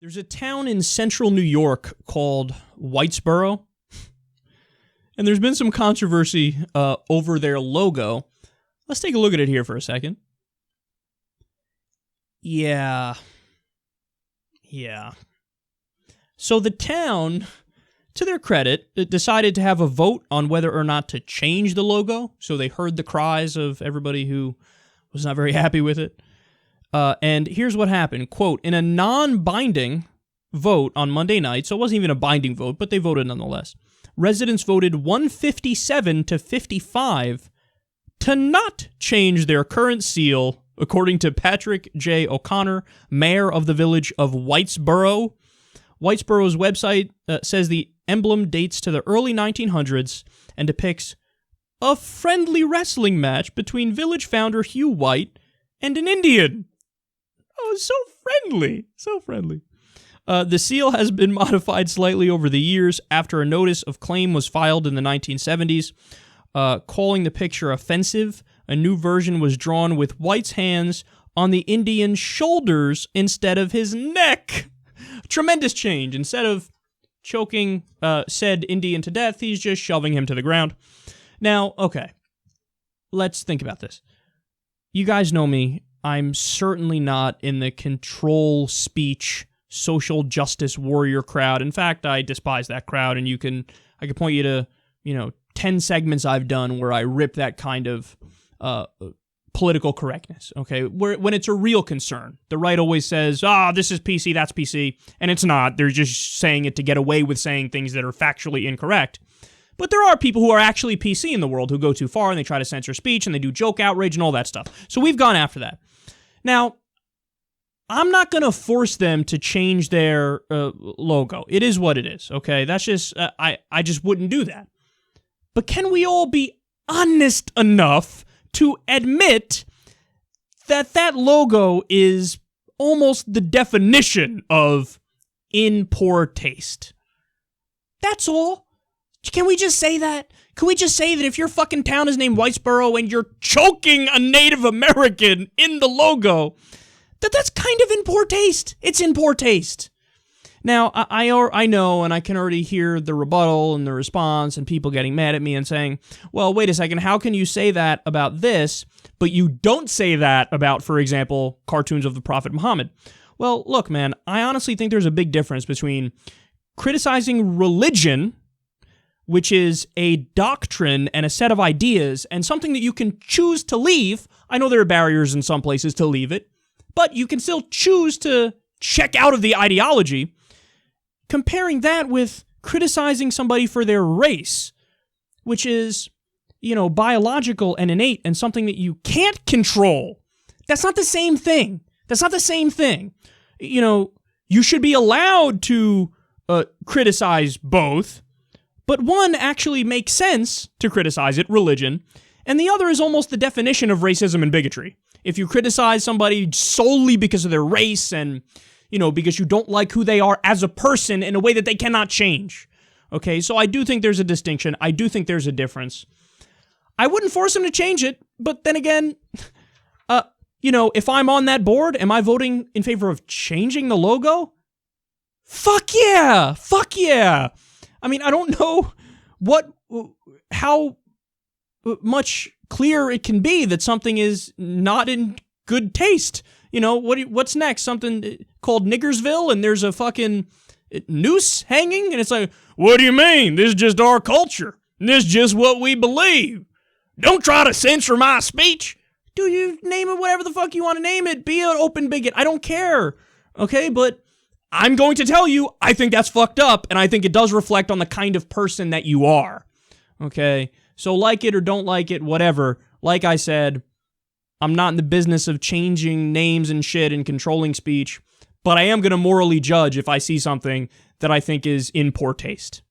There's a town in central New York called Whitesboro, and there's been some controversy over their logo. Let's take a look at it here for a second. Yeah. So the town, to their credit, decided to have a vote on whether or not to change the logo, so they heard the cries of everybody who was not very happy with it. And here's what happened. Quote, in a non-binding vote on Monday night, so it wasn't even a binding vote, but they voted nonetheless, residents voted 157 to 55 to not change their current seal, according to Patrick J. O'Connor, mayor of the village of Whitesboro. Whitesboro's website says the emblem dates to the early 1900s and depicts a friendly wrestling match between village founder Hugh White and an Indian. Oh, so friendly. So friendly. The seal has been modified slightly over the years after a notice of claim was filed in the 1970s, calling the picture offensive. A new version was drawn with White's hands on the Indian's shoulders instead of his neck. Tremendous change. Instead of choking said Indian to death, he's just shoving him to the ground. Now, okay, let's think about this. You guys know me. I'm certainly not in the control speech, social justice warrior crowd. In fact, I despise that crowd, and I can point you to, 10 segments I've done where I rip that kind of political correctness, okay? When it's a real concern. The right always says, this is PC, that's PC, and it's not. They're just saying it to get away with saying things that are factually incorrect. But there are people who are actually PC in the world who go too far and they try to censor speech and they do joke outrage and all that stuff. So we've gone after that. Now, I'm not going to force them to change their logo. It is what it is, okay? That's just, I just wouldn't do that. But can we all be honest enough to admit that that logo is almost the definition of in poor taste? That's all. Can we just say that? Can we just say that if your fucking town is named Whitesboro and you're choking a Native American in the logo, that's kind of in poor taste? It's in poor taste. Now, I know, and I can already hear the rebuttal and the response and people getting mad at me and saying, well, wait a second, how can you say that about this, but you don't say that about, for example, cartoons of the Prophet Muhammad? Well, look, man, I honestly think there's a big difference between criticizing religion, which is a doctrine and a set of ideas and something that you can choose to leave. I know there are barriers in some places to leave it, but you can still choose to check out of the ideology. Comparing that with criticizing somebody for their race, which is, biological and innate and something that you can't control. That's not the same thing. You should be allowed to criticize both, but one actually makes sense to criticize it, religion, and the other is almost the definition of racism and bigotry. If you criticize somebody solely because of their race and, because you don't like who they are as a person in a way that they cannot change. Okay, so I do think there's a distinction. I do think there's a difference. I wouldn't force them to change it, but then again, if I'm on that board, am I voting in favor of changing the logo? Fuck yeah! I mean, I don't know how much clearer it can be that something is not in good taste. What's next? Something called Niggersville, and there's a fucking noose hanging, and it's like, what do you mean? This is just our culture. This is just what we believe. Don't try to censor my speech. Do you name it whatever the fuck you want to name it? Be an open bigot. I don't care. Okay, but I'm going to tell you, I think that's fucked up, and I think it does reflect on the kind of person that you are. Okay? So like it or don't like it, whatever. Like I said, I'm not in the business of changing names and shit and controlling speech, but I am going to morally judge if I see something that I think is in poor taste.